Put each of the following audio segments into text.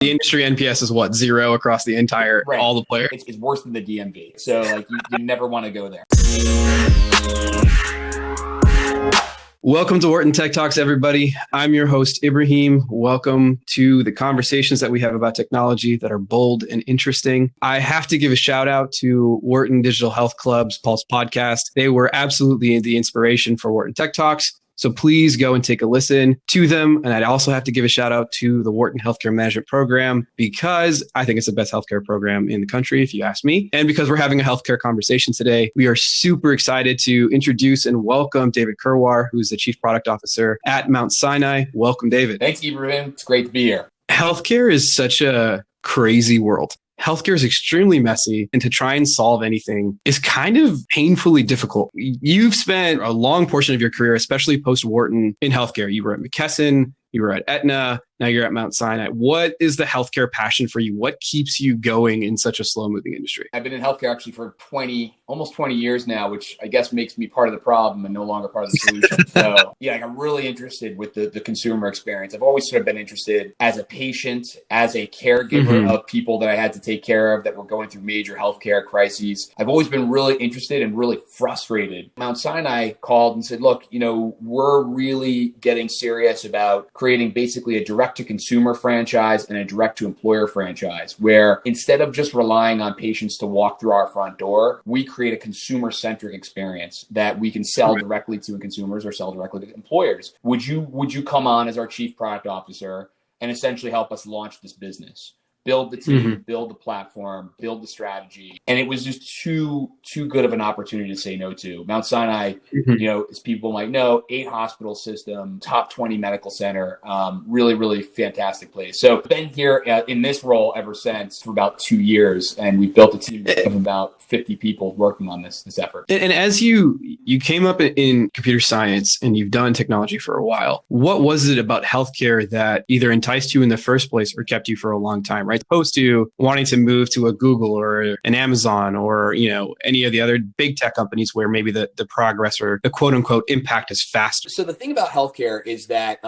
The industry NPS is what, 0 across the entire, right. all the players? It's worse than the DMV. So like you never want to go there. Welcome to Wharton Tech Talks, everybody. I'm your host, Ibrahim. Welcome to the conversations that we have about technology that are bold and interesting. I have to give a shout out to Wharton Digital Health Club's Pulse podcast. They were absolutely the inspiration for Wharton Tech Talks. So please go and take a listen to them. And I'd also have to give a shout out to the Wharton Healthcare Management Program because I think it's the best healthcare program in the country, if you ask me. And because we're having a healthcare conversation today, we are super excited to introduce and welcome David Kerwar, who's the Chief Product Officer at Mount Sinai. Welcome, David. Thanks, Ibrahim. It's great to be here. Healthcare is such a crazy world. Healthcare is extremely messy, and to try and solve anything is kind of painfully difficult. You've spent a long portion of your career, especially post-Wharton, in healthcare. You were at McKesson, you were at Aetna, now you're at Mount Sinai. What is the healthcare passion for you? What keeps you going in such a slow-moving industry? I've been in healthcare actually for almost 20 years now, which I guess makes me part of the problem and no longer part of the solution. So yeah, I'm really interested with the consumer experience. I've always sort of been interested as a patient, as a caregiver of people that I had to take care of that were going through major healthcare crises. I've always been really interested and really frustrated. Mount Sinai called and said, look, we're really getting serious about creating basically a direct-to-consumer franchise and a direct-to-employer franchise, where instead of just relying on patients to walk through our front door, we create a consumer-centric experience that we can sell directly to consumers or sell directly to employers. Would you come on as our Chief Product Officer and essentially help us launch this business? Build the team, build the platform, build the strategy. And it was just too good of an opportunity to say no to. Mount Sinai, as people might know, 8 hospital system, top 20 medical center, really, really fantastic place. So been here in this role ever since for about 2 years. And we've built a team of about 50 people working on this effort. And as you came up in computer science and you've done technology for a while, what was it about healthcare that either enticed you in the first place or kept you for a long time, right? Opposed to wanting to move to a Google or an Amazon or, any of the other big tech companies where maybe the progress or the quote unquote impact is faster. So the thing about healthcare is that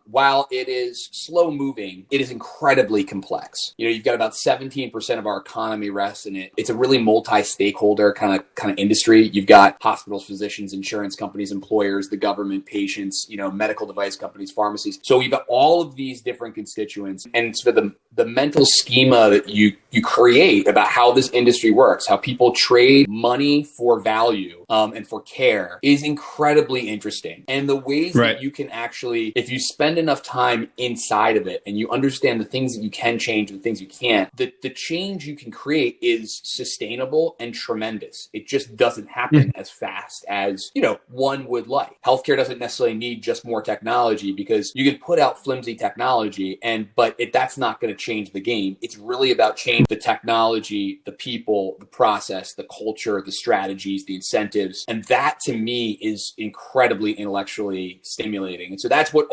while it is slow moving, it is incredibly complex. You've got about 17% of our economy rests in it. It's a really multi-stakeholder kind of industry. You've got hospitals, physicians, insurance companies, employers, the government, patients, medical device companies, pharmacies. So you've got all of these different constituents, and sort of the mental schema that you create about how this industry works, how people trade money for value and for care is incredibly interesting. And the ways that you can actually, if you spend enough time inside of it and you understand the things that you can change and the things you can't, the change you can create is sustainable and tremendous. It just doesn't happen as fast as, one would like. Healthcare doesn't necessarily need just more technology, because you can put out flimsy technology but that's not going to change the game. It's really about change the technology, the people, the process, the culture, the strategies, the incentives. And that to me is incredibly intellectually stimulating. And so that's what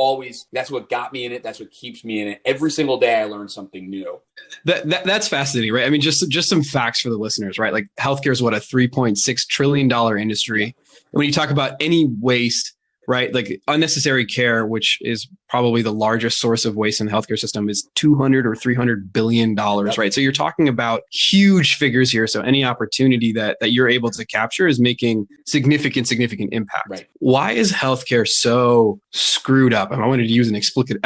got me in it. That's what keeps me in it. Every single day I learn something new. That's fascinating, right? I mean, just some facts for the listeners, right? Like healthcare is what, a $3.6 trillion industry. And when you talk about any waste, right? Like unnecessary care, which is probably the largest source of waste in the healthcare system, is $200 or $300 billion, right? So you're talking about huge figures here. So any opportunity that you're able to capture is making significant impact. Right. Why is healthcare so screwed up? I wanted to use an expletive,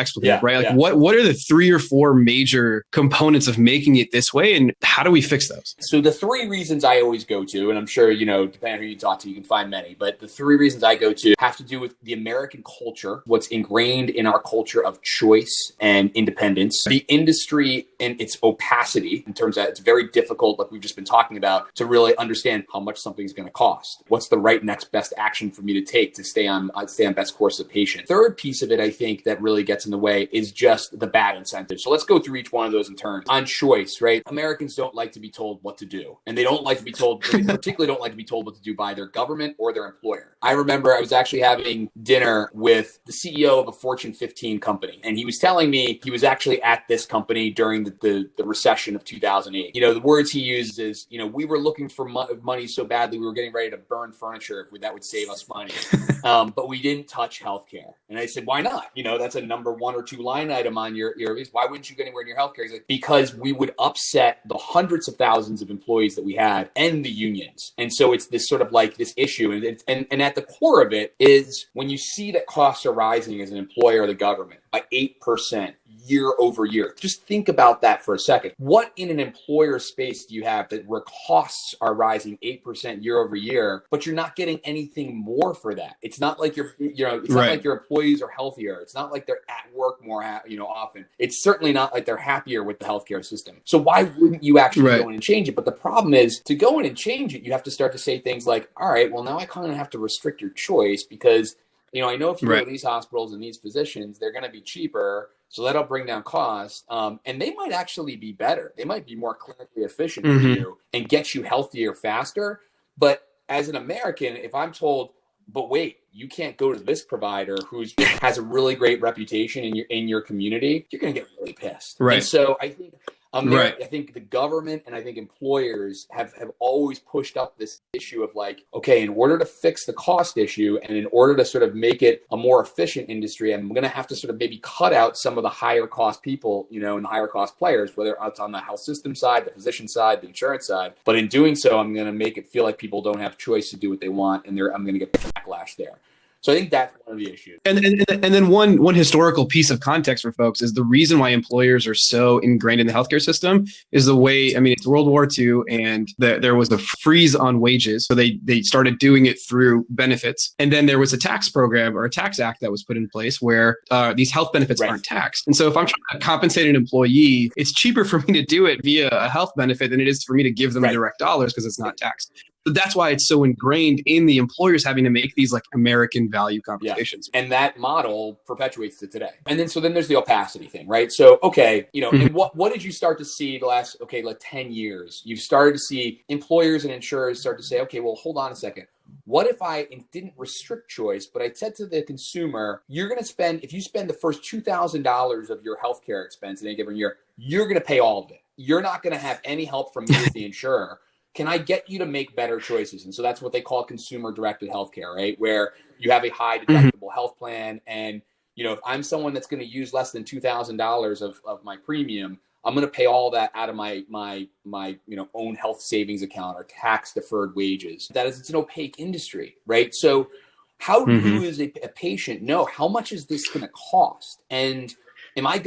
right? Like what are the 3 or 4 major components of making it this way, and how do we fix those? So the 3 reasons I always go to, and I'm sure, depending on who you talk to, you can find many, but the 3 reasons I go to have to do with the American culture, what's ingrained in our culture of choice and independence, the industry and its opacity in terms of it's very difficult, like we've just been talking about, to really understand how much something's going to cost. What's the right next best action for me to take to stay on best course of patient? Third piece of it, I think, that really gets in the way is just the bad incentives. So let's go through each one of those in turn. On choice, right? Americans don't like to be told what to do, and they particularly don't like to be told what to do by their government or their employer. I remember I was actually having dinner with the CEO of a Fortune 50 2015 company. And he was telling me he was actually at this company during the recession of 2008. The words he used is, we were looking for money so badly, we were getting ready to burn furniture if that would save us money. But we didn't touch healthcare. And I said, why not? That's a number 1 or 2 line item on your why wouldn't you go anywhere in your healthcare? He's like, because we would upset the hundreds of thousands of employees that we had and the unions. And so it's this sort of like this issue. And at the core of it is when you see that costs are rising as an employer of the government by 8% year over year. Just think about that for a second. What in an employer space do you have where costs are rising 8% year over year, but you're not getting anything more for that? It's not like it's not like your employees are healthier. It's not like they're at work more, often. It's certainly not like they're happier with the healthcare system. So why wouldn't you actually go in and change it? But the problem is to go in and change it, you have to start to say things like, all right, well, now I kind of have to restrict your choice because I know if you go to these hospitals and these physicians, they're going to be cheaper. So that'll bring down costs. And they might actually be better. They might be more clinically efficient for you and get you healthier faster. But as an American, if I'm told, but wait, you can't go to this provider who has a really great reputation in your community, you're going to get really pissed. Right. And so I think I think the government and I think employers have always pushed up this issue of like, okay, in order to fix the cost issue and in order to sort of make it a more efficient industry, I'm going to have to sort of maybe cut out some of the higher cost people, and the higher cost players, whether it's on the health system side, the physician side, the insurance side. But in doing so, I'm going to make it feel like people don't have choice to do what they want, and I'm going to get backlash there. So I think that's one of the issues. And then one historical piece of context for folks is the reason why employers are so ingrained in the healthcare system is the way, it's World War II and there was a freeze on wages. So they started doing it through benefits. And then there was a tax program or a tax act that was put in place where these health benefits aren't taxed. And so if I'm trying to compensate an employee, it's cheaper for me to do it via a health benefit than it is for me to give them direct dollars because it's not taxed. So that's why it's so ingrained in the employers having to make these like American value conversations. And that model perpetuates to today. And then there's the opacity thing, right? So, okay, and what did you start to see the last, like 10 years? You've started to see employers and insurers start to say, okay, well, hold on a second. What if I didn't restrict choice, but I said to the consumer, you're going to spend, if you spend the first $2,000 of your healthcare expense in any given year, you're going to pay all of it. You're not going to have any help from me as the insurer. Can I get you to make better choices? And so that's what they call consumer-directed healthcare, right? Where you have a high deductible health plan. And, if I'm someone that's going to use less than $2,000 of my premium, I'm going to pay all that out of my own health savings account or tax-deferred wages. That is, it's an opaque industry, right? So how do you as a patient know how much is this going to cost? And am I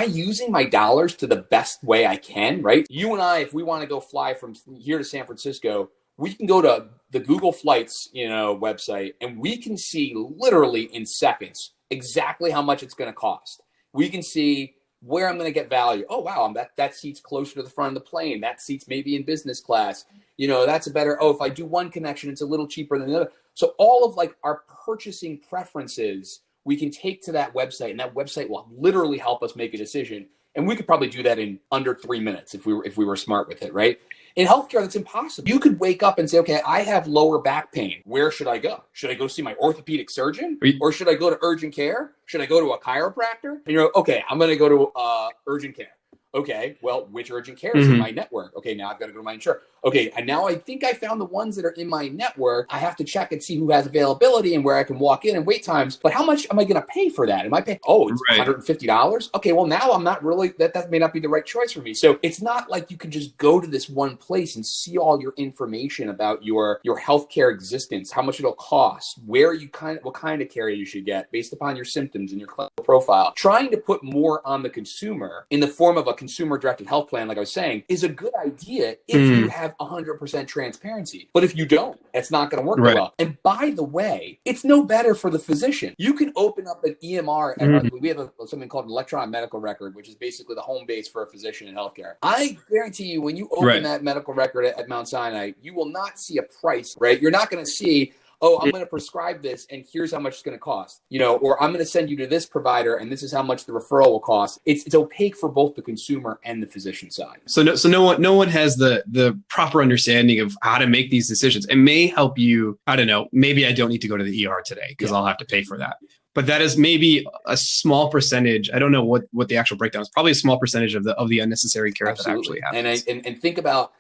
using my dollars to the best way I can, right? You and I, if we want to go fly from here to San Francisco, we can go to the Google Flights, website, and we can see literally in seconds exactly how much it's going to cost. We can see where I'm going to get value. Oh, wow, that seat's closer to the front of the plane. That seat's maybe in business class. That's a better, if I do one connection, it's a little cheaper than the other. So all of like our purchasing preferences we can take to that website, and that website will literally help us make a decision. And we could probably do that in under 3 minutes if we were smart with it, right? In healthcare, that's impossible. You could wake up and say, okay, I have lower back pain. Where should I go? Should I go see my orthopedic surgeon? Or should I go to urgent care? Should I go to a chiropractor? And you're like, okay, I'm going to go to urgent care. Okay, well, which urgent care is in my network? Okay, now I've got to go to my insurer. Okay, and now I think I found the ones that are in my network. I have to check and see who has availability and where I can walk in and wait times. But how much am I going to pay for that? Am I paying? Oh, it's $150. Okay, well, now I'm not really, that may not be the right choice for me. So it's not like you can just go to this one place and see all your information about your healthcare existence, how much it'll cost, what kind of care you should get based upon your symptoms and your clinical profile. Trying to put more on the consumer in the form of a consumer-directed health plan, like I was saying, is a good idea if you have 100% transparency. But if you don't, it's not going to work well. And by the way, it's no better for the physician. You can open up an EMR, and we have something called an electronic medical record, which is basically the home base for a physician in healthcare. I guarantee you, when you open that medical record at Mount Sinai, you will not see a price, right? You're not going to see, oh, I'm going to prescribe this and here's how much it's going to cost, or I'm going to send you to this provider and this is how much the referral will cost. It's opaque for both the consumer and the physician side. So no one has the proper understanding of how to make these decisions. It may help you. I don't know. Maybe I don't need to go to the ER today because I'll have to pay for that. but that is maybe a small percentage. I don't know what the actual breakdown is. Probably a small percentage of the unnecessary care that actually happens. And think about,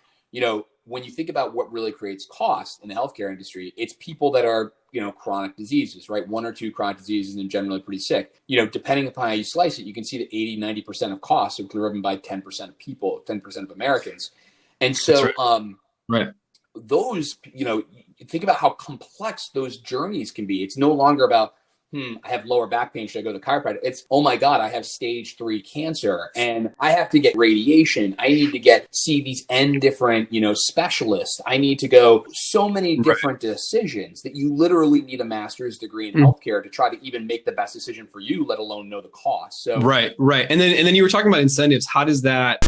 when you think about what really creates cost in the healthcare industry, it's people that are, chronic diseases, right? 1 or 2 chronic diseases and generally pretty sick. Depending upon how you slice it, you can see that 80-90% of costs are driven by 10% of people, 10% of Americans. And so, right. Those, think about how complex those journeys can be. It's no longer about, I have lower back pain. Should I go to the chiropractor? It's, oh my God, I have stage 3 cancer and I have to get radiation. I need to see these N different, specialists. I need to go so many different decisions that you literally need a master's degree in healthcare to try to even make the best decision for you, let alone know the cost. So right. And then you were talking about incentives. How does that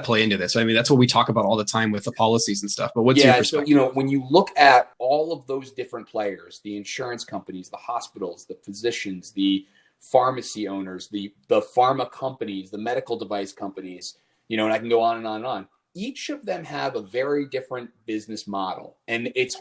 play into this? I mean, that's what we talk about all the time with the policies and stuff, but what's your perspective? So, when you look at all of those different players, the insurance companies, the hospitals, the physicians, the pharmacy owners, the pharma companies, the medical device companies, and I can go on and on and on. Each of them have a very different business model, and it's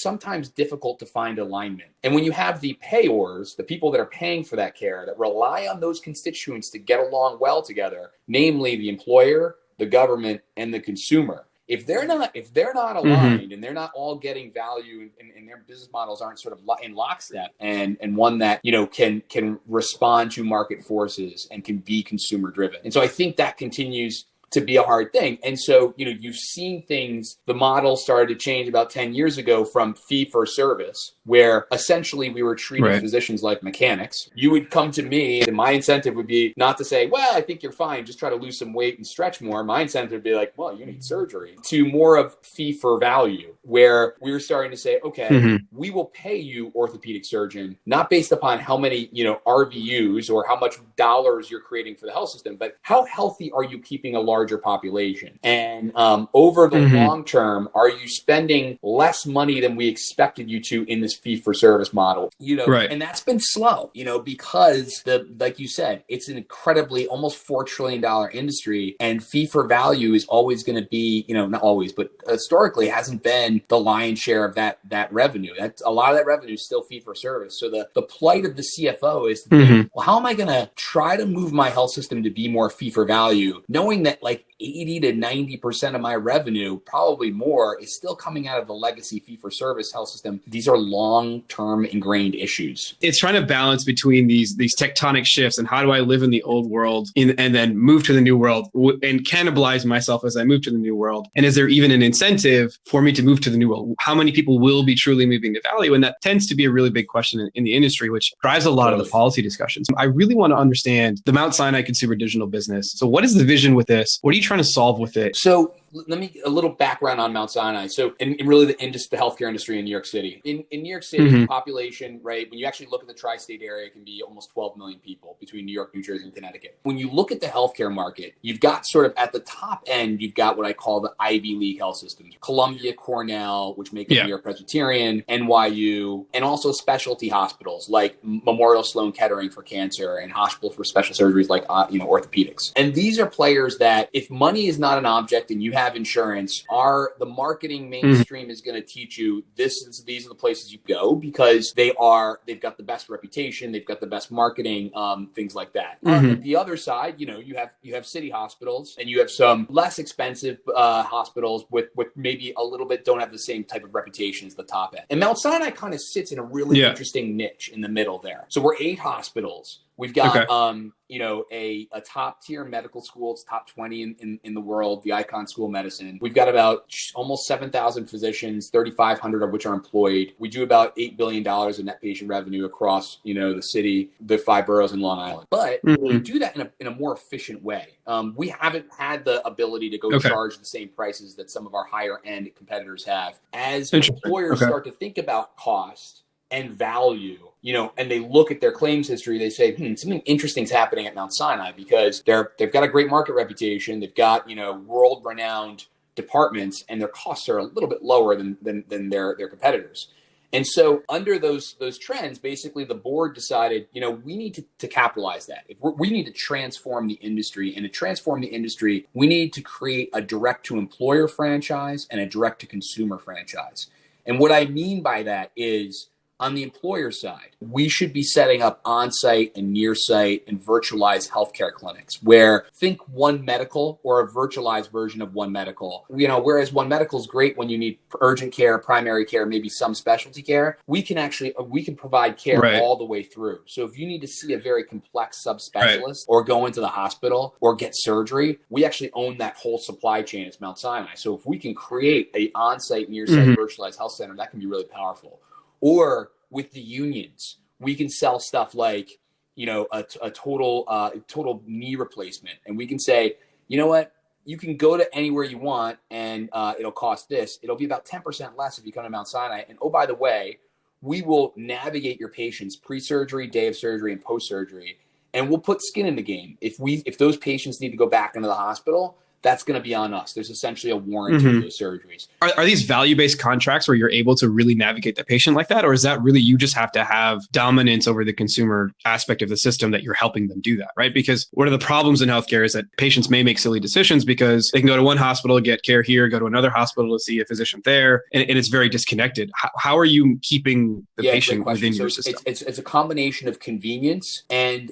sometimes difficult to find alignment. And when you have the payors, the people that are paying for that care, that rely on those constituents to get along well together, namely the employer, the government, and the consumer, if they're not aligned and they're not all getting value and their business models aren't sort of in lockstep and one that, can respond to market forces and can be consumer driven. And so I think that continues to be a hard thing. And so, you've seen the model started to change about 10 years ago from fee for service, where essentially we were treating physicians like mechanics. You would come to me and my incentive would be not to say, well, I think you're fine, just try to lose some weight and stretch more. My incentive would be like, well, you need surgery, to more of fee for value, where we were starting to say, okay, we will pay you, orthopedic surgeon, not based upon how many, RVUs or how much dollars you're creating for the health system, but how healthy are you keeping a larger population? And over the long term, are you spending less money than we expected you to in this fee for service model? And that's been slow, because like you said, it's an incredibly almost $4 trillion industry, and fee for value is always going to be, not always, but historically hasn't been the lion's share of that revenue. That's a lot of that revenue is still fee for service. So the plight of the CFO is to think, well, how am I going to try to move my health system to be more fee for value, knowing that like 80 to 90% of my revenue, probably more, is still coming out of the legacy fee for service health system. These are long-term ingrained issues. It's trying to balance between these tectonic shifts and how do I live in the old world and then move to the new world and cannibalize myself as I move to the new world. And is there even an incentive for me to move to the new world? How many people will be truly moving to value? And that tends to be a really big question in the industry, which drives a lot of the policy discussions. I really want to understand the Mount Sinai consumer digital business. So what is the vision with this? What are you trying to solve with it? So let me a little background on Mount Sinai. So, and really the healthcare industry in New York City. In New York City, population, right? When you actually look at the tri-state area, it can be almost 12 million people between New York, New Jersey, and Connecticut. When you look at the healthcare market, you've got sort of at the top end, you've got what I call the Ivy League health systems: Columbia, Cornell, which make up New York Presbyterian, NYU, and also specialty hospitals like Memorial Sloan Kettering for cancer and hospitals for special surgeries like orthopedics. And these are players that, if money is not an object and you have insurance, the marketing mainstream is going to teach you these are the places you go because they've got the best reputation, they've got the best marketing, things like that. On the other side, you have city hospitals and you have some less expensive hospitals with maybe a little bit don't have the same type of reputation as the top end. And Mount Sinai kind of sits in a really interesting niche in the middle there. So we're 8 hospitals. We've got, a top tier medical school. It's top 20 in the world, the Icon School of Medicine. We've got about almost 7,000 physicians, 3,500 of which are employed. We do about $8 billion in net patient revenue across, the city, the 5 boroughs in Long Island. But we do that in a more efficient way. We haven't had the ability to go charge the same prices that some of our higher end competitors have. As employers start to think about cost and value, and they look at their claims history, they say, something interesting is happening at Mount Sinai because they've got a great market reputation. They've got, world-renowned departments, and their costs are a little bit lower than their competitors. And so under those trends, basically the board decided, we need to capitalize that. We need to transform the industry, and to transform the industry, we need to create a direct-to-employer franchise and a direct-to-consumer franchise. And what I mean by that is, On the employer side, we should be setting up on-site and near-site and virtualized healthcare clinics where think One Medical or a virtualized version of One Medical. Whereas One Medical is great when you need urgent care, primary care, maybe some specialty care, we can provide care all the way through. So if you need to see a very complex subspecialist or go into the hospital or get surgery, we actually own that whole supply chain at Mount Sinai. So if we can create a on-site, near-site virtualized health center, that can be really powerful. Or with the unions, we can sell stuff like, a total knee replacement. And we can say, you know what, you can go to anywhere you want and it'll cost this. It'll be about 10% less if you come to Mount Sinai. And oh, by the way, we will navigate your patients pre-surgery, day of surgery, and post-surgery. And we'll put skin in the game. If those patients need to go back into the hospital, that's going to be on us. There's essentially a warranty of those surgeries. Are these value-based contracts where you're able to really navigate the patient like that? Or is that really you just have to have dominance over the consumer aspect of the system that you're helping them do that, right? Because one of the problems in healthcare is that patients may make silly decisions because they can go to one hospital, get care here, go to another hospital to see a physician there, and it's very disconnected. How are you keeping the patient within your system? It's a combination of convenience and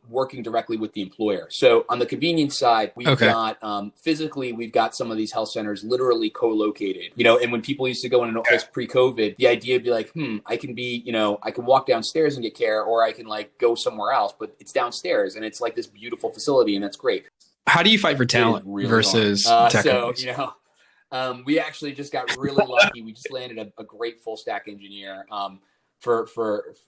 working directly with the employer. So on the convenience side, we've got physically, we've got some of these health centers literally co-located, and when people used to go in an office pre-COVID, the idea would be like, I can walk downstairs and get care, or I can go somewhere else, but it's downstairs and it's like this beautiful facility and that's great. How do you fight for talent versus tech companies? We actually just got really lucky. We just landed a great full stack engineer, for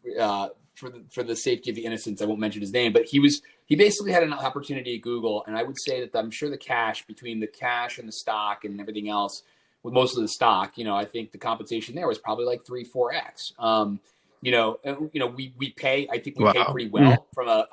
the safety of the innocents, I won't mention his name, but he basically had an opportunity at Google. And I would say that I'm sure between the cash and the stock and everything else, with most of the stock, I think the compensation there was probably like 3-4x. We pay pretty well from a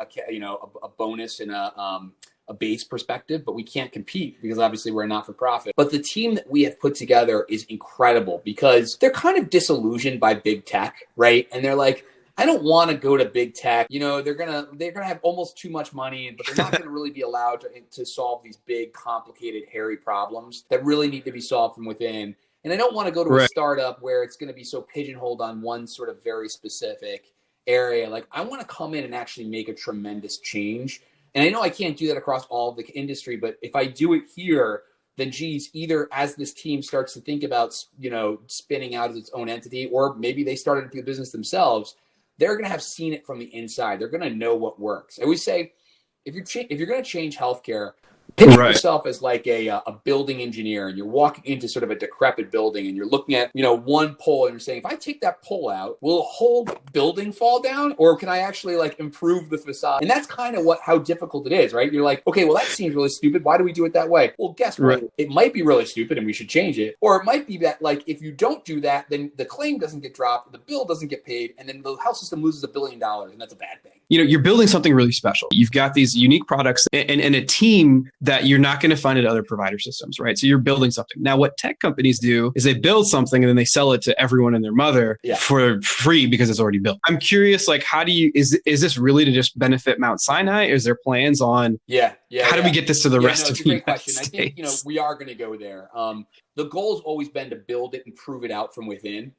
bonus and a base perspective, but we can't compete because obviously we're a not-for-profit. But the team that we have put together is incredible because they're kind of disillusioned by big tech, right? And they're like, I don't want to go to big tech. They're gonna have almost too much money, but they're not going to really be allowed to solve these big, complicated, hairy problems that really need to be solved from within. And I don't want to go to a startup where it's going to be so pigeonholed on one sort of very specific area. Like, I want to come in and actually make a tremendous change. And I know I can't do that across all of the industry, but if I do it here, then geez, either as this team starts to think about, spinning out as its own entity, or maybe they started the business themselves, they're going to have seen it from the inside. They're going to know what works. I always say, if you're going to change healthcare, picture yourself as like a building engineer, and you're walking into sort of a decrepit building and you're looking at, one pole and you're saying, if I take that pole out, will the whole building fall down, or can I actually improve the facade? And that's kind of how difficult it is, right? You're like, okay, well, that seems really stupid. Why do we do it that way? Well, guess what? It might be really stupid and we should change it. Or it might be that if you don't do that, then the claim doesn't get dropped, the bill doesn't get paid, and then the health system loses $1 billion, and that's a bad thing. You're building something really special. You've got these unique products and a team that you're not going to find at other provider systems, right? So you're building something. Now, what tech companies do is they build something and then they sell it to everyone and their mother for free because it's already built. I'm curious, how do you, is this really to just benefit Mount Sinai? Is there plans on how do we get this to the rest of the United States? I think, we are going to go there. The goal has always been to build it and prove it out from within,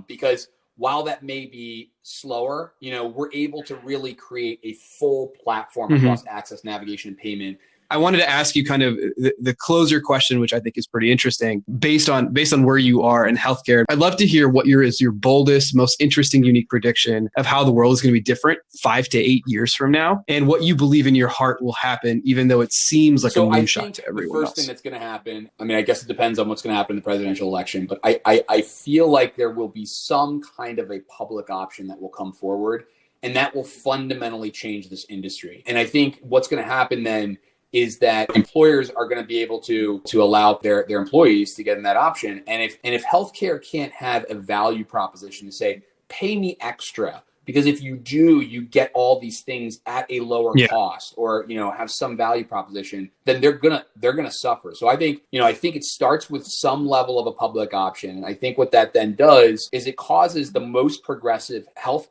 because while that may be slower, we're able to really create a full platform across access, navigation, and payment. I wanted to ask you kind of the closer question, which I think is pretty interesting, based on where you are in healthcare. I'd love to hear what your boldest, most interesting, unique prediction of how the world is going to be different 5 to 8 years from now, and what you believe in your heart will happen, even though it seems like a moonshot to everyone else. The first thing that's going to happen, I guess it depends on what's going to happen in the presidential election, but I feel like there will be some kind of a public option that will come forward, and that will fundamentally change this industry. And I think what's going to happen then is that employers are going to be able to allow their employees to get in that option. And if healthcare can't have a value proposition to say, pay me extra, because if you do, you get all these things at a lower cost, or have some value proposition, then they're gonna suffer. So I think it starts with some level of a public option. And I think what that then does is it causes the most progressive health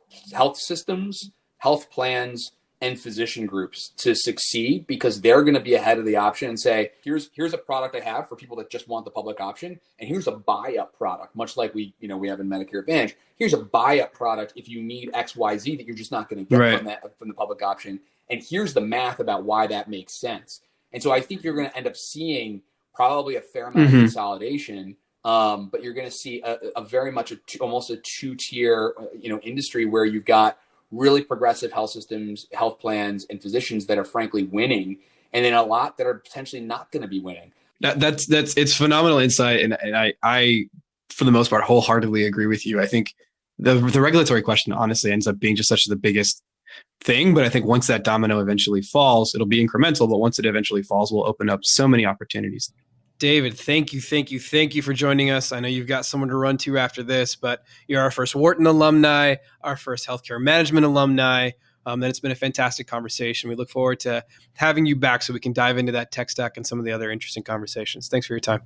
systems, health plans, and physician groups to succeed, because they're going to be ahead of the option and say, here's a product I have for people that just want the public option, and here's a buy-up product, much like we have in Medicare Advantage. Here's a buy-up product if you need XYZ that you're just not going to get from the public option, and here's the math about why that makes sense. And so I think you're going to end up seeing probably a fair amount of consolidation, but you're going to see a very much almost a two-tier industry where you've got really progressive health systems, health plans, and physicians that are frankly winning, and then a lot that are potentially not going to be winning. It's phenomenal insight, and I for the most part wholeheartedly agree with you. I think the regulatory question honestly ends up being just such the biggest thing, but I think once that domino eventually falls, it'll be incremental, but once it eventually falls, we'll open up so many opportunities. David, thank you for joining us. I know you've got someone to run to after this, but you're our first Wharton alumni, our first healthcare management alumni. And it's been a fantastic conversation. We look forward to having you back so we can dive into that tech stack and some of the other interesting conversations. Thanks for your time.